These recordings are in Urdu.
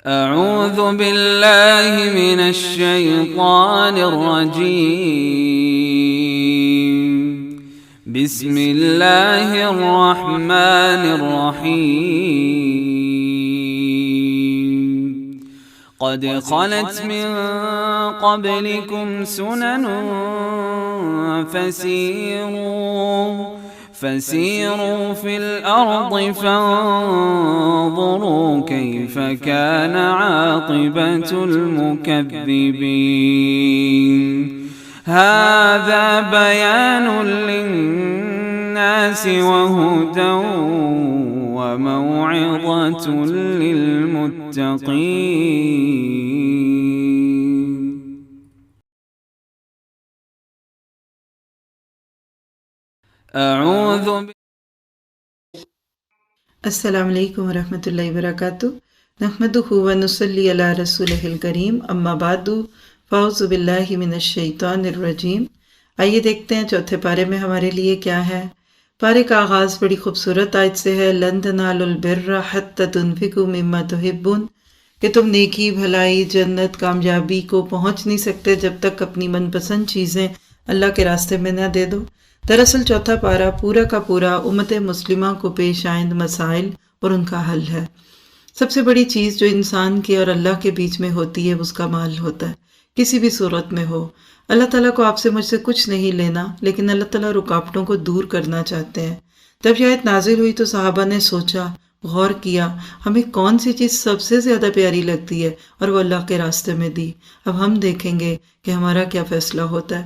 أعوذ بالله من الشيطان الرجيم. بسم الله الرحمن الرحيم. قد خلت من قبلكم سنن فسيروا في الأرض فانظروا كيف كان عاقبة المكذبين. هذا بيان للناس وهدى وموعظة للمتقين. السلام علیکم ورحمۃ اللہ وبرکاتہ. نحمدہ و نصلی علی رسولہ الکریم. اما بعد فاعوذ باللہ من الشیطان الرجیم. آئیے دیکھتے ہیں چوتھے پارے میں ہمارے لیے کیا ہے. پارے کا آغاز بڑی خوبصورت آیت سے ہے. لن تنالوا البر حتی تنفقوا مما تحبون، کہ تم نیکی، بھلائی، جنت، کامیابی کو پہنچ نہیں سکتے جب تک اپنی من پسند چیزیں اللہ کے راستے میں نہ دے دو. دراصل چوتھا پارہ پورا کا پورا امت مسلمہ کو پیش آئند مسائل اور ان کا حل ہے. سب سے بڑی چیز جو انسان کے اور اللہ کے بیچ میں ہوتی ہے اس کا مال ہوتا ہے، کسی بھی صورت میں ہو. اللہ تعالیٰ کو آپ سے مجھ سے کچھ نہیں لینا، لیکن اللہ تعالیٰ رکاوٹوں کو دور کرنا چاہتے ہیں. جب یہ آیت نازل ہوئی تو صحابہ نے سوچا، غور کیا، ہمیں کون سی چیز سب سے زیادہ پیاری لگتی ہے اور وہ اللہ کے راستے میں دی. اب ہم دیکھیں گے کہ ہمارا کیا فیصلہ ہوتا ہے.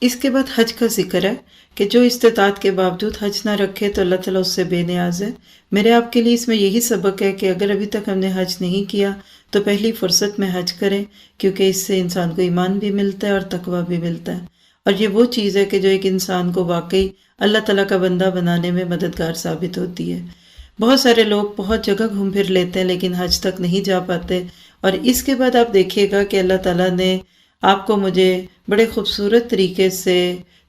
اس کے بعد حج کا ذکر ہے کہ جو استطاعت کے باوجود حج نہ رکھے تو اللہ تعالیٰ اس سے بے نیاز ہے. میرے آپ کے لیے اس میں یہی سبق ہے کہ اگر ابھی تک ہم نے حج نہیں کیا تو پہلی فرصت میں حج کریں، کیونکہ اس سے انسان کو ایمان بھی ملتا ہے اور تقویٰ بھی ملتا ہے. اور یہ وہ چیز ہے کہ جو ایک انسان کو واقعی اللہ تعالیٰ کا بندہ بنانے میں مددگار ثابت ہوتی ہے. بہت سارے لوگ بہت جگہ گھوم پھر لیتے ہیں لیکن حج تک نہیں جا پاتے. اور اس کے بعد آپ دیکھیے گا کہ اللہ تعالیٰ نے آپ کو مجھے بڑے خوبصورت طریقے سے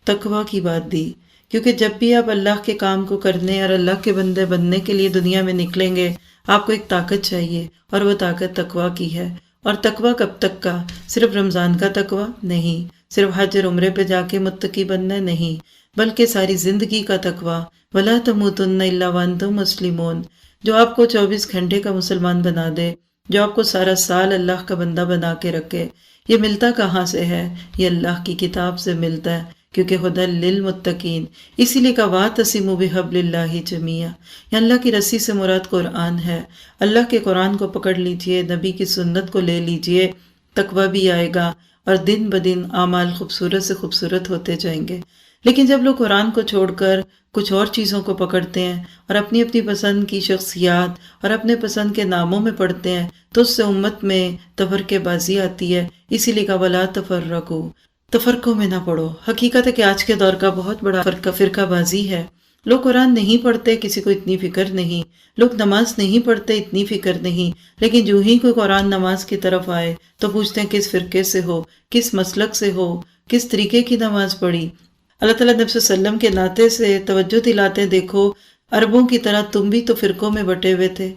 تقویٰ کی بات دی، کیونکہ جب بھی آپ اللہ کے کام کو کرنے اور اللہ کے بندے بننے کے لیے دنیا میں نکلیں گے، آپ کو ایک طاقت چاہیے اور وہ طاقت تقویٰ کی ہے. اور تقویٰ کب تک کا؟ صرف رمضان کا تقویٰ نہیں، صرف حج اور عمرے پہ جا کے متقی بننا نہیں، بلکہ ساری زندگی کا تقویٰ. وَلَا تَمُوتُنَّ إِلَّا وَأَنْتُمْ مُسْلِمُونَ، جو آپ کو 24 گھنٹے کا مسلمان بنا دے، جو آپ کو سارا سال اللہ کا بندہ بنا کے رکھے. یہ ملتا کہاں سے ہے؟ یہ اللہ کی کتاب سے ملتا ہے، کیونکہ ہدی للمتقین. اسی لیے کہ واعتصموا بحبل اللہ جمیعا، یہ اللہ کی رسی سے مراد قرآن ہے. اللہ کے قرآن کو پکڑ لیجئے، نبی کی سنت کو لے لیجئے، تقویٰ بھی آئے گا اور دن بدن اعمال خوبصورت سے خوبصورت ہوتے جائیں گے. لیکن جب لوگ قرآن کو چھوڑ کر کچھ اور چیزوں کو پکڑتے ہیں اور اپنی اپنی پسند کی شخصیات اور اپنے پسند کے ناموں میں پڑھتے ہیں تو اس سے امت میں تفرقے بازی آتی ہے. اسی لیے کہ وَلَا تَفَرَّقُوا، تفرقوں میں نہ پڑو. حقیقت ہے کہ آج کے دور کا بہت بڑا فرقہ بازی ہے. لوگ قرآن نہیں پڑھتے، کسی کو اتنی فکر نہیں. لوگ نماز نہیں پڑھتے، اتنی فکر نہیں. لیکن جو ہی کوئی قرآن نماز کی طرف آئے تو پوچھتے ہیں کس فرقے سے ہو، کس مسلک سے ہو، کس طریقے کی نماز پڑھی. اللہ تعالیٰ نبی صلی اللہ علیہ وسلم کے ناطے سے توجہ دلاتے، دیکھو عربوں کی طرح تم بھی تو فرقوں میں بٹے ہوئے تھے.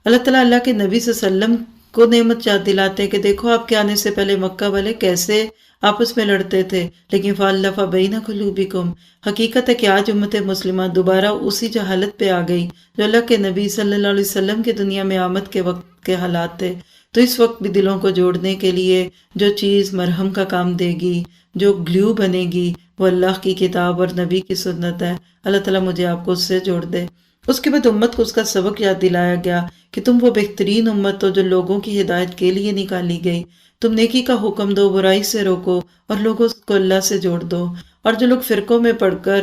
اللہ تعالیٰ اللہ کے نبی صلی اللہ علیہ وسلم کو نعمت یاد دلاتے کہ دیکھو آپ کے آنے سے پہلے مکہ والے کیسے آپس میں لڑتے تھے، لیکن فَأَلَّفَ بَيْنَ قُلُوبِكُمْ. حقیقت ہے کہ آج امت مسلمہ دوبارہ اسی جہالت پہ آ گئی جو اللہ کے نبی صلی اللہ علیہ وسلم کی دنیا میں آمد کے وقت کے حالات تھے. تو اس وقت بھی دلوں کو جوڑنے کے لیے جو چیز مرہم کا کام دے گی، جو گلیو بنے گی، وہ اللہ کی کتاب اور نبی کی سنت ہے. اللہ تعالیٰ مجھے آپ کو اس سے جوڑ دے. اس کے بعد امت کو اس کا سبق یاد دلایا گیا کہ تم وہ بہترین امت ہو جو لوگوں کی ہدایت کے لیے نکالی گئی. تم نیکی کا حکم دو، برائی سے روکو اور لوگوں کو اللہ سے جوڑ دو. اور جو لوگ فرقوں میں پڑھ کر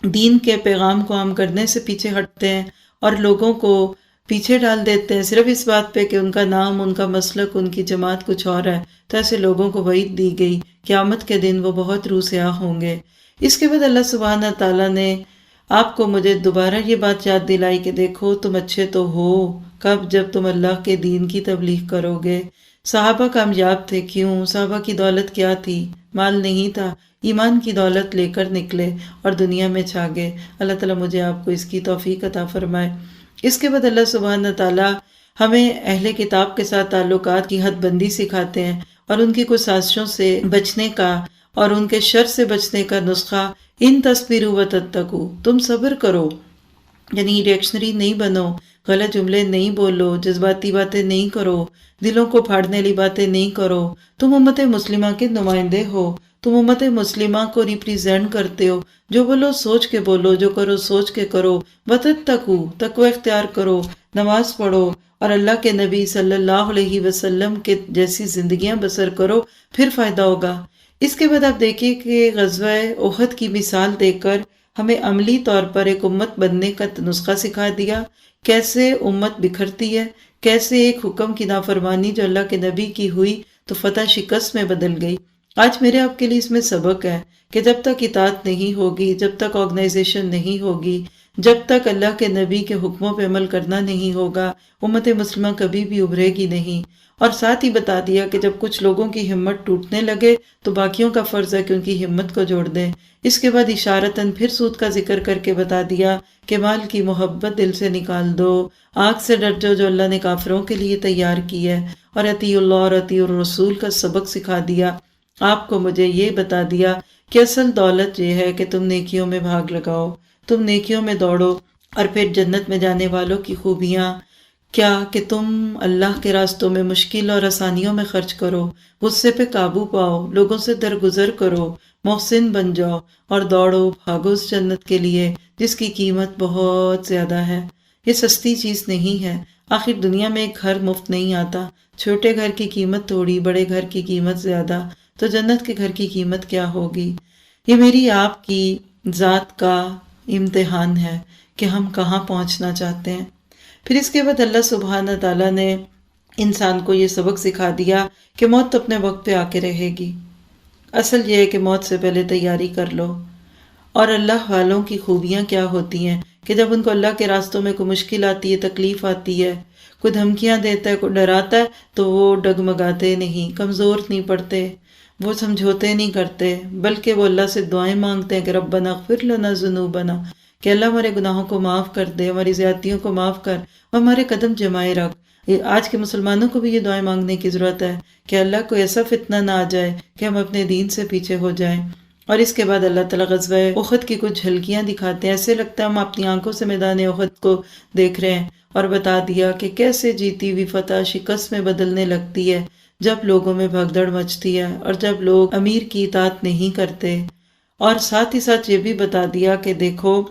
دین کے پیغام کو عام کرنے سے پیچھے ہٹتے ہیں اور لوگوں کو پیچھے ڈال دیتے ہیں صرف اس بات پہ کہ ان کا نام، ان کا مسلک، ان کی جماعت کچھ اور ہے، تو ایسے لوگوں کو وعید دی گئی قیامت کے دن وہ بہت روسیاہ ہوں گے. اس کے بعد اللہ سبحانہ تعالیٰ نے آپ کو مجھے دوبارہ یہ بات یاد دلائی کہ دیکھو تم اچھے تو ہو کب؟ جب تم اللہ کے دین کی تبلیغ کرو گے. صحابہ کامیاب تھے، کیوں؟ صحابہ کی دولت کیا تھی؟ مال نہیں تھا، ایمان کی دولت لے کر نکلے اور دنیا میں چھا گئے. اللہ تعالیٰ مجھے آپ کو اس کی توفیق عطا فرمائے. اس کے بعد اللہ سبحانہ تعالیٰ ہمیں اہل کتاب کے ساتھ تعلقات کی حد بندی سکھاتے ہیں اور ان کی کچھ سازشوں سے بچنے کا اور ان کے شر سے بچنے کا نسخہ ان تصبروا وتتقوا، تم صبر کرو، یعنی ریئیکشنری نہیں بنو، غلط جملے نہیں بولو، جذباتی باتیں نہیں کرو، دلوں کو پھاڑنے والی باتیں نہیں کرو، تم امت مسلمہ کے نمائندے ہو، تم امت مسلمہ کو ریپریزینٹ کرتے ہو، جو بولو سوچ کے بولو، جو کرو سوچ کے کرو، وتتقوا، تقوی اختیار کرو، نماز پڑھو اور اللہ کے نبی صلی اللہ علیہ وسلم کے جیسی زندگیاں بسر کرو، پھر فائدہ ہوگا۔ اس کے بعد آپ دیکھیے کہ غزوہ احد کی مثال دے کر ہمیں عملی طور پر ایک امت بننے کا نسخہ سکھا دیا، کیسے امت بکھرتی ہے، کیسے ایک حکم کی نافرمانی جو اللہ کے نبی کی ہوئی تو فتح شکست میں بدل گئی۔ آج میرے آپ کے لیے اس میں سبق ہے کہ جب تک اطاعت نہیں ہوگی، جب تک آرگنائزیشن نہیں ہوگی، جب تک اللہ کے نبی کے حکموں پہ عمل کرنا نہیں ہوگا، امت مسلمہ کبھی بھی ابھرے گی نہیں۔ اور ساتھ ہی بتا دیا کہ جب کچھ لوگوں کی ہمت ٹوٹنے لگے تو باقیوں کا فرض ہے کہ ان کی ہمت کو جوڑ دیں۔ اس کے بعد اشارتاً پھر سود کا ذکر کر کے بتا دیا کہ مال کی محبت دل سے نکال دو، آگ سے ڈر جاؤ جو اللہ نے کافروں کے لیے تیار کی ہے، اور اطیع اللہ اور اطیع الرسول کا سبق سکھا دیا۔ آپ کو مجھے یہ بتا دیا کہ اصل دولت یہ ہے کہ تم نیکیوں میں بھاگ لگاؤ، تم نیکیوں میں دوڑو، اور پھر جنت میں جانے والوں کی خوبیاں کیا کہ تم اللہ کے راستوں میں مشکل اور آسانیوں میں خرچ کرو، غصے پہ قابو پاؤ، لوگوں سے درگزر کرو، محسن بن جاؤ اور دوڑو بھاگو اس جنت کے لیے جس کی قیمت بہت زیادہ ہے۔ یہ سستی چیز نہیں ہے، آخر دنیا میں ایک گھر مفت نہیں آتا، چھوٹے گھر کی قیمت تھوڑی، بڑے گھر کی قیمت زیادہ، تو جنت کے گھر کی قیمت کیا ہوگی؟ یہ میری آپ کی ذات کا امتحان ہے کہ ہم کہاں پہنچنا چاہتے ہیں۔ پھر اس کے بعد اللہ سبحانہ تعالیٰ نے انسان کو یہ سبق سکھا دیا کہ موت تو اپنے وقت پہ آ کے رہے گی، اصل یہ ہے کہ موت سے پہلے تیاری کر لو۔ اور اللہ والوں کی خوبیاں کیا ہوتی ہیں کہ جب ان کو اللہ کے راستوں میں کوئی مشکل آتی ہے، تکلیف آتی ہے، کوئی دھمکیاں دیتا ہے، کوئی ڈراتا ہے، تو وہ ڈگمگاتے نہیں، کمزور نہیں پڑتے، وہ سمجھوتے نہیں کرتے، بلکہ وہ اللہ سے دعائیں مانگتے ہیں کہ ربنا اغفر لنا ذنوبنا، کہ اللہ ہمارے گناہوں کو معاف کر دے، ہماری زیادتیوں کو معاف کر اور ہمارے قدم جمائے رکھ۔ آج کے مسلمانوں کو بھی یہ دعائیں مانگنے کی ضرورت ہے کہ اللہ کو ایسا فتنہ نہ آ جائے کہ ہم اپنے دین سے پیچھے ہو جائیں۔ اور اس کے بعد اللہ تعالیٰ غزوہ احد کی کچھ جھلکیاں دکھاتے ہیں، ایسے لگتا ہے ہم اپنی آنکھوں سے میدان احد کو دیکھ رہے ہیں، اور بتا دیا کہ کیسے جیتی ہوئی فتح شکست میں بدلنے لگتی ہے جب لوگوں میں بھگدڑ مچتی ہے اور جب لوگ امیر کی اطاعت نہیں کرتے۔ اور ساتھ ہی ساتھ یہ بھی بتا دیا کہ دیکھو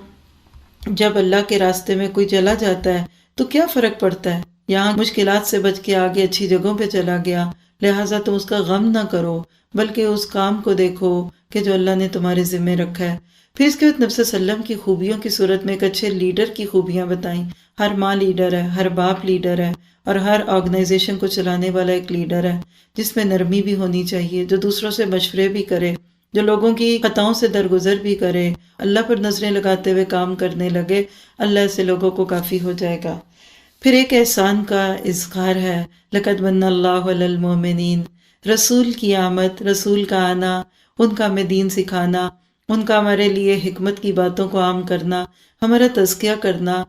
جب اللہ کے راستے میں کوئی چلا جاتا ہے تو کیا فرق پڑتا ہے، یہاں مشکلات سے بچ کے آگے اچھی جگہوں پہ چلا گیا، لہٰذا تم اس کا غم نہ کرو بلکہ اس کام کو دیکھو کہ جو اللہ نے تمہارے ذمہ رکھا ہے۔ پھر اس کے بعد نبی صلی اللہ علیہ وسلم کی خوبیوں کی صورت میں ایک اچھے لیڈر کی خوبیاں بتائیں۔ ہر ماں لیڈر ہے، ہر باپ لیڈر ہے، اور ہر آرگنائزیشن کو چلانے والا ایک لیڈر ہے جس میں نرمی بھی ہونی چاہیے، جو دوسروں سے مشورے بھی کرے، جو لوگوں کی خطاؤں سے درگزر بھی کرے، اللہ پر نظریں لگاتے ہوئے کام کرنے لگے، اللہ ایسے لوگوں کو کافی ہو جائے گا۔ پھر ایک احسان کا اظہار ہے، لقد من اللہ علی المؤمنین، رسول کی آمد، رسول کا آنا، ان کا ہمیں دین سکھانا، ان کا ہمارے لیے حکمت کی باتوں کو عام کرنا، ہمارا تزکیہ کرنا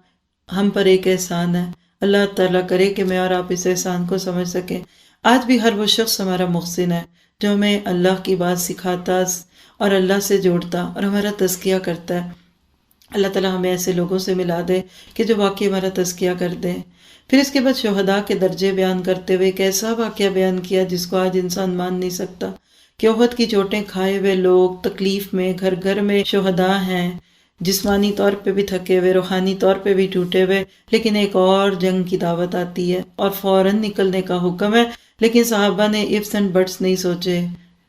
ہم پر ایک احسان ہے۔ اللہ تعالیٰ کرے کہ میں اور آپ اس احسان کو سمجھ سکیں۔ آج بھی ہر وہ شخص ہمارا محسن ہے جو ہمیں اللہ کی بات سکھاتا اور اللہ سے جوڑتا اور ہمارا تزکیہ کرتا ہے۔ اللہ تعالیٰ ہمیں ایسے لوگوں سے ملا دے کہ جو واقعی ہمارا تزکیہ کر دیں۔ پھر اس کے بعد شہداء کے درجے بیان کرتے ہوئے ایک ایسا واقعہ بیان کیا جس کو آج انسان مان نہیں سکتا کہ احد کی چوٹیں کھائے ہوئے لوگ تکلیف میں گھر گھر میں شہداء ہیں، جسمانی طور پہ بھی تھکے ہوئے، روحانی طور پہ بھی ٹوٹے ہوئے، لیکن ایک اور جنگ کی دعوت آتی ہے اور فوراً نکلنے کا حکم ہے، لیکن صحابہ نے ifs and buts نہیں سوچے،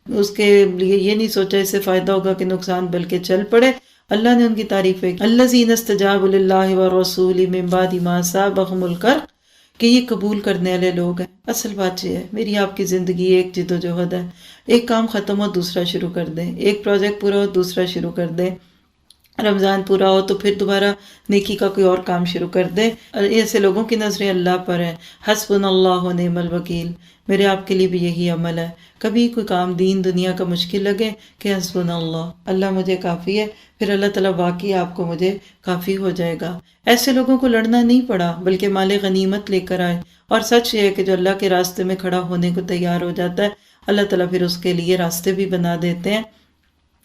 اس کے لیے یہ نہیں سوچا اس سے فائدہ ہوگا کہ نقصان، بلکہ چل پڑے۔ اللہ نے ان کی تعریفیں الذین استجابوا للہ والرسول من بعد ما اصابہم الکرب، کہ یہ قبول کرنے والے لوگ ہیں۔ اصل بات یہ ہے میری آپ کی زندگی ایک جد و جہد ہے، ایک کام ختم ہو دوسرا شروع کر دیں، ایک پروجیکٹ پورا ہو دوسرا شروع کر دیں، رمضان پورا ہو تو پھر دوبارہ نیکی کا کوئی اور کام شروع کر دیں۔ ایسے لوگوں کی نظریں اللہ پر ہیں، حسبنا اللہ و نعم الوکیل۔ میرے آپ کے لیے بھی یہی عمل ہے، کبھی کوئی کام دین دنیا کا مشکل لگے کہ حسبنا اللہ، اللہ مجھے کافی ہے، پھر اللہ تعالیٰ واقعی آپ کو مجھے کافی ہو جائے گا۔ ایسے لوگوں کو لڑنا نہیں پڑا بلکہ مال غنیمت لے کر آئے اور سچ یہ ہے کہ جو اللہ کے راستے میں کھڑا ہونے کو تیار ہو جاتا ہے اللہ تعالیٰ پھر اس کے لیے راستے بھی بنا دیتے ہیں۔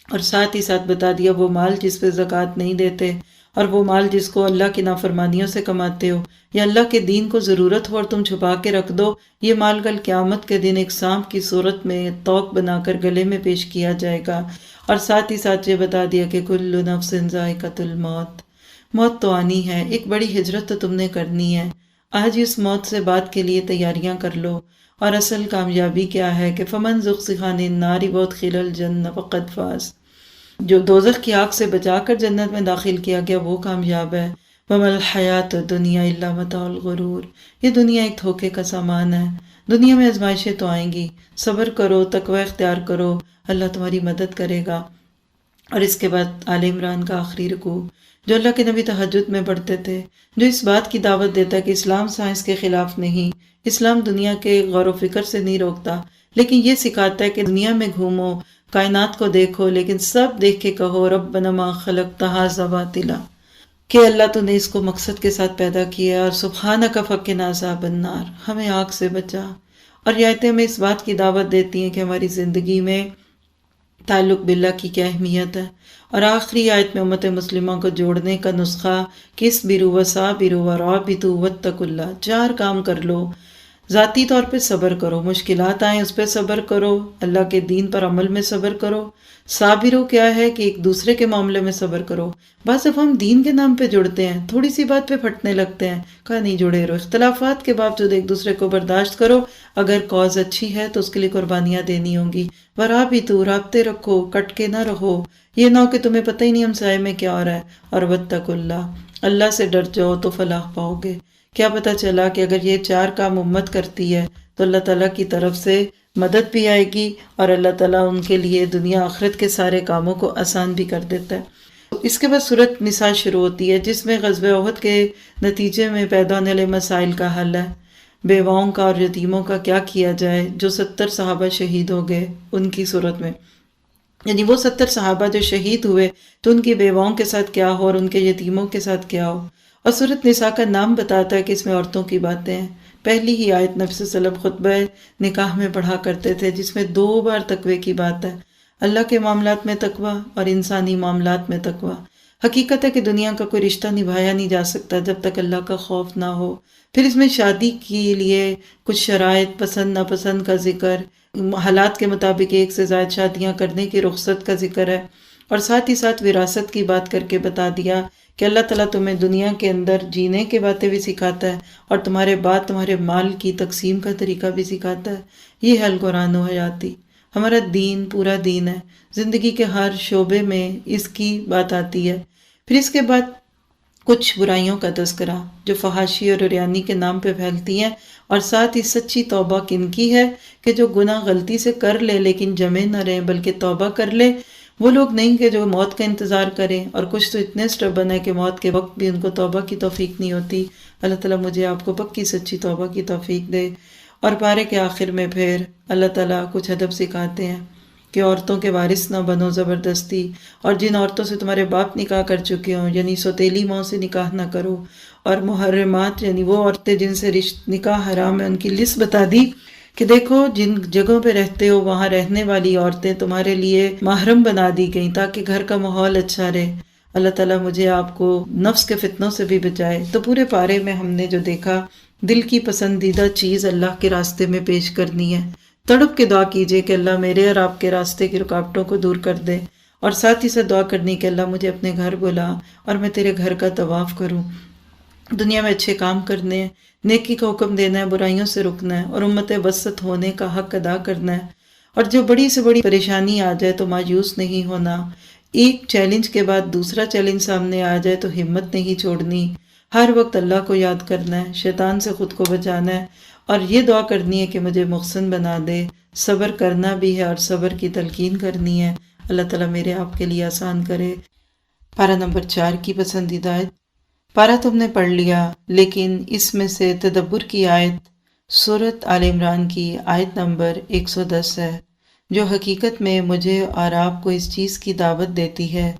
اور ساتھ ہی ساتھ بتا دیا وہ مال جس پہ زکوٰۃ نہیں دیتے اور وہ مال جس کو اللہ کی نافرمانیوں سے کماتے ہو یا اللہ کے دین کو ضرورت ہو اور تم چھپا کے رکھ دو، یہ مال کل قیامت کے دن ایک سانپ کی صورت میں توق بنا کر گلے میں پیش کیا جائے گا۔ اور ساتھ ہی ساتھ یہ بتا دیا کہ کل نفس ذائقۃ الموت، موت تو آنی ہے، ایک بڑی ہجرت تو تم نے کرنی ہے، آج اس موت سے بعد کے لیے تیاریاں کر لو۔ اور اصل کامیابی کیا ہے کہ فمن زحزح عن النار وادخل الجنہ فقد فاز، جو دوزخ کی آگ سے بچا کر جنت میں داخل کیا گیا وہ کامیاب ہے۔ وما الحیات الدنیا الا متاع الغرور، یہ دنیا ایک دھوکے کا سامان ہے۔ دنیا میں آزمائشیں تو آئیں گی، صبر کرو، تقوی اختیار کرو، اللہ تمہاری مدد کرے گا۔ اور اس کے بعد آل عمران کا آخری رکوع جو اللہ کے نبی تہجد میں پڑھتے تھے، جو اس بات کی دعوت دیتا ہے کہ اسلام سائنس کے خلاف نہیں، اسلام دنیا کے غور و فکر سے نہیں روکتا، لیکن یہ سکھاتا ہے کہ دنیا میں گھومو، کائنات کو دیکھو، لیکن سب دیکھ کے کہو ربنا ما خلقت ھذا باطلا، کہ اللہ تو نے اس کو مقصد کے ساتھ پیدا کیا، اور سبحانک فقنا عذاب النار، ہمیں آگ سے بچا۔ اور یہ آیتیں ہمیں اس بات کی دعوت دیتی ہیں کہ ہماری زندگی میں تعلق باللہ کی کیا اہمیت ہے۔ اور آخری آیت میں امت مسلمہ کو جوڑنے کا نسخہ کس برو و صابرو و رابطو واتقوا اللہ، 4 کام کر لو۔ ذاتی طور پہ صبر کرو، مشکلات آئیں اس پہ صبر کرو، اللہ کے دین پر عمل میں صبر کرو۔ صابرو کیا ہے کہ ایک دوسرے کے معاملے میں صبر کرو۔ بعض دفعہ ہم دین کے نام پہ جڑتے ہیں، تھوڑی سی بات پہ پھٹنے لگتے ہیں، کہا نہیں جڑے رہو، اختلافات کے باوجود ایک دوسرے کو برداشت کرو، اگر کاز اچھی ہے تو اس کے لیے قربانیاں دینی ہوں گی۔ ورابطو، رابطے رکھو، کٹ کے نہ رہو، یہ نہ ہو کہ تمہیں پتہ ہی نہیں ہم سائے میں کیا ہو رہا ہے۔ اور واتقوا اللہ، اللہ سے ڈر جاؤ تو فلاح پاؤ گے۔ کیا پتہ چلا کہ اگر یہ 4 کام امت کرتی ہے تو اللہ تعالیٰ کی طرف سے مدد بھی آئے گی اور اللہ تعالیٰ ان کے لیے دنیا آخرت کے سارے کاموں کو آسان بھی کر دیتا ہے۔ اس کے بعد سورۃ نساء شروع ہوتی ہے جس میں غزوہ احد کے نتیجے میں پیدا ہونے والے مسائل کا حل ہے، بیواؤں کا اور یتیموں کا کیا کیا جائے، جو 70 صحابہ شہید ہو گئے ان کی صورت میں، یعنی وہ 70 صحابہ جو شہید ہوئے تو ان کی بیواؤں کے ساتھ کیا ہو اور ان کے یتیموں کے ساتھ کیا ہو۔ اور سورۃ نساء کا نام بتاتا ہے کہ اس میں عورتوں کی باتیں ہیں۔ پہلی ہی آیت نبی صلی اللہ علیہ وسلم خطبہ نکاح میں پڑھا کرتے تھے جس میں 2 بار تقوی کی بات ہے، اللہ کے معاملات میں تقوی اور انسانی معاملات میں تقوی۔ حقیقت ہے کہ دنیا کا کوئی رشتہ نبھایا نہیں جا سکتا جب تک اللہ کا خوف نہ ہو۔ پھر اس میں شادی کے لیے کچھ شرائط، پسند ناپسند کا ذکر، حالات کے مطابق 1 سے زائد شادیاں کرنے کی رخصت کا ذکر ہے، اور ساتھ ہی ساتھ وراثت کی بات کر کے بتا دیا کہ اللہ تعالیٰ تمہیں دنیا کے اندر جینے کی باتیں بھی سکھاتا ہے اور تمہارے بعد تمہارے مال کی تقسیم کا طریقہ بھی سکھاتا ہے۔ یہ ہے القرآن و حیاتی، ہمارا دین پورا دین ہے، زندگی کے ہر شعبے میں اس کی بات آتی ہے۔ پھر اس کے بعد کچھ برائیوں کا تذکرہ جو فحاشی اور عریانی کے نام پہ پھیلتی ہیں، اور ساتھ ہی سچی توبہ کن کی ہے کہ جو گناہ غلطی سے کر لے لیکن جمے نہ رہیں بلکہ توبہ کر لے، وہ لوگ نہیں کہ جو موت کا انتظار کریں، اور کچھ تو اتنے سٹبن ہے کہ موت کے وقت بھی ان کو توبہ کی توفیق نہیں ہوتی۔ اللہ تعالیٰ مجھے آپ کو پکی سچی توبہ کی توفیق دے۔ اور پارے کے آخر میں پھر اللہ تعالیٰ کچھ ادب سکھاتے ہیں کہ عورتوں کے وارث نہ بنو زبردستی، اور جن عورتوں سے تمہارے باپ نکاح کر چکے ہوں یعنی سوتیلی ماں سے نکاح نہ کرو، اور محرمات یعنی وہ عورتیں جن سے نکاح حرام ہے ان کی لسٹ بتا دی کہ دیکھو جن جگہوں پہ رہتے ہو وہاں رہنے والی عورتیں تمہارے لیے محرم بنا دی گئیں تاکہ گھر کا ماحول اچھا رہے۔ اللہ تعالیٰ مجھے آپ کو نفس کے فتنوں سے بھی بچائے۔ تو پورے پارے میں ہم نے جو دیکھا، دل کی پسندیدہ چیز اللہ کے راستے میں پیش کرنی ہے، تڑپ کے دعا کیجئے کہ اللہ میرے اور آپ کے راستے کی رکاوٹوں کو دور کر دے، اور ساتھ ہی ساتھ دعا کرنی کہ اللہ مجھے اپنے گھر بلا اور میں تیرے گھر کا طواف کروں۔ دنیا میں اچھے کام کرنے ہیں، نیکی کا حکم دینا ہے، برائیوں سے رکنا ہے، اور امت وسط ہونے کا حق ادا کرنا ہے۔ اور جو بڑی سے بڑی پریشانی آ جائے تو مایوس نہیں ہونا، ایک چیلنج کے بعد دوسرا چیلنج سامنے آ جائے تو ہمت نہیں چھوڑنی، ہر وقت اللہ کو یاد کرنا ہے، شیطان سے خود کو بچانا ہے، اور یہ دعا کرنی ہے کہ مجھے محسن بنا دے۔ صبر کرنا بھی ہے اور صبر کی تلقین کرنی ہے، اللہ تعالیٰ میرے آپ کے لیے آسان کرے۔ پارہ نمبر 4 کی پسندیدہ آیت۔ پارہ تم نے پڑھ لیا، لیکن اس میں سے تدبر کی آیت سورۃ آل عمران کی آیت نمبر 110 ہے، جو حقیقت میں مجھے اور آپ کو اس چیز کی دعوت دیتی ہے۔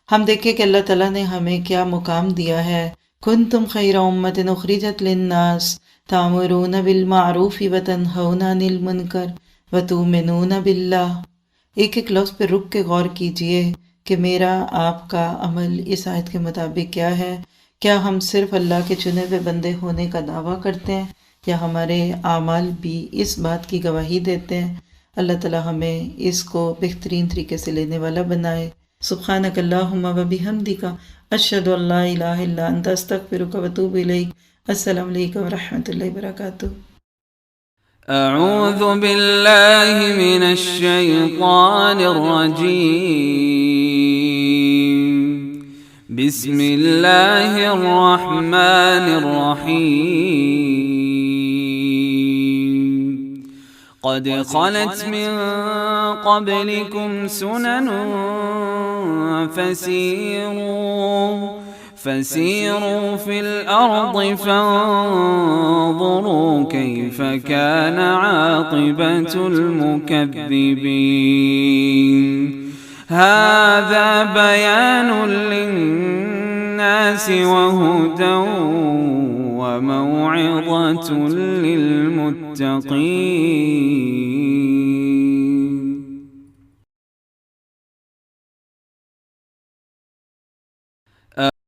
ہم دیکھیں کہ اللہ تعالیٰ نے ہمیں کیا مقام دیا ہے۔ کنتم خیر امۃ اخرجت للناس تأمرون بالمعروف وتنہون عن المنکر وتؤمنون باللہ۔ ایک ایک لفظ پہ رک کے غور کیجئے کہ میرا آپ کا عمل اس آیت کے مطابق کیا ہے۔ کیا ہم صرف اللہ کے چنے ہوئے بندے ہونے کا دعویٰ کرتے ہیں یا ہمارے اعمال بھی اس بات کی گواہی دیتے ہیں؟ اللہ تعالی ہمیں اس کو بہترین طریقے سے لینے والا بنائے۔ سبحانک اللہم و بحمدک، اشہد ان لا الہ الا انت، استغفرک و اتوب الیک۔ السلام علیکم و رحمۃ اللہ وبرکاتہ۔ أعوذ بالله من الشيطان الرجيم. بسم الله الرحمن الرحيم. قد خلت من قبلكم سنن فسيروا في الأرض فانظروا كيف كان عاقبة المكذبين. هذا بيان للناس وهدى وموعظة للمتقين.